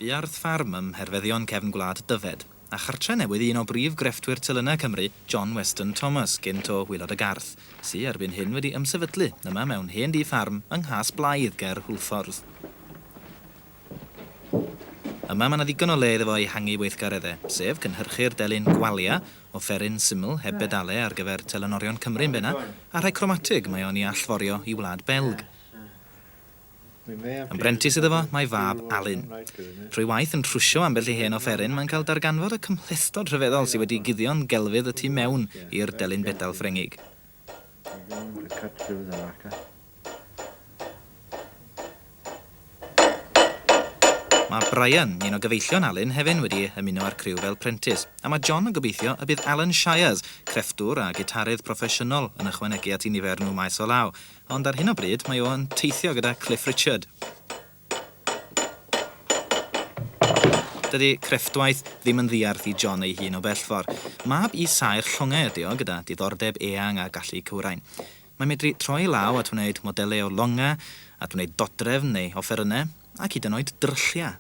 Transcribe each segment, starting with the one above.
Bu ardd ffarm ym Mherfeddion cefn gwlad Dyfed, a chartre newydd un o brif grefftwyr telynau Cymru, John Weston Thomas, gynt o Waelod y Garth, sy'n erbyn hyn wedi ymsefydlu yma mewn hen di ffarm yng Nghas Blaidd ger Hwlffordd. Yma mae yna ddigon o le iddo fo i hangu weithgareddau, sef cynhyrchu'r delyn gwalia, offeryn syml heb bedalau ar gyfer telynorion Cymru'n benna, a rhai cromatig mae o'n i allforio i wlad Belg. Yn brentis iddo fo, mae fab Alun. Trwy waith yn trwsio ambell i hen offeryn, mae'n cael darganfod y cymhlethdod rhyfeddol sydd wedi guddio'n gelfydd y tu mewn i'r delyn bedal Ffrengig. Mae Brian, un o gyfeillion Alun, hefyd wedi ymuno ar criw fel prentis, a mae John yn gobeithio y bydd Alan Shires, crefftwr a gitarydd proffesiynol yn ychwanegu at I nifer nhw maes o law, ond ar hyn o bryd mae o'n teithio gyda Cliff Richard. Dydy crefftwaith ddim yn ddiarth I John ei hun o bellfor. Mab I saer llongau ydi o gyda diddordeb eang a gallu cywrain. Mae'n medru troi law at wneud modelau o longa, at wneud dodrefn neu offerynnau, ac hyd yn oed dryllia.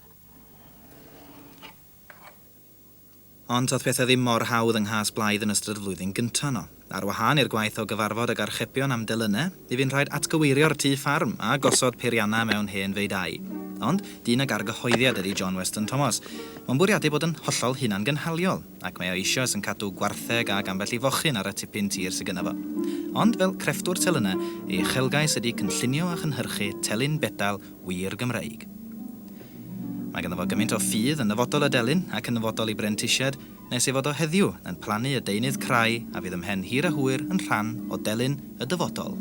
Ond oedd pethau ddim mor hawdd yng Nghas Blaidd yn ystod y flwyddyn gyntaf no. Ar wahân i'r gwaith o gyfarfod ag archebion am delynau, mi fi'n rhaid atgywirio'r tŷ ffarm a gosod peiriannau mewn hen feidau. Ond dyn ag argyhoeddiad ydy John Weston Thomas. Mae'n bwriadu bod yn hollol hunan gynhaliol, ac mae o eisoes yn cadw gwartheg ag ambell I fochyn ar y tipyn tir sydd gyda fo. Ond fel crefftwr telynau, ei uchelgais ydy cynllunio a chynhyrchu telyn bedal wir Gymreig. Mae ganddo fo gymaint o ffydd yn nyfodol y delyn ac yn nyfodol I brentisiad, nes ei fod o heddiw yn plannu y deunydd crai a fydd ymhen hir a hwyr yn rhan o delyn y dyfodol.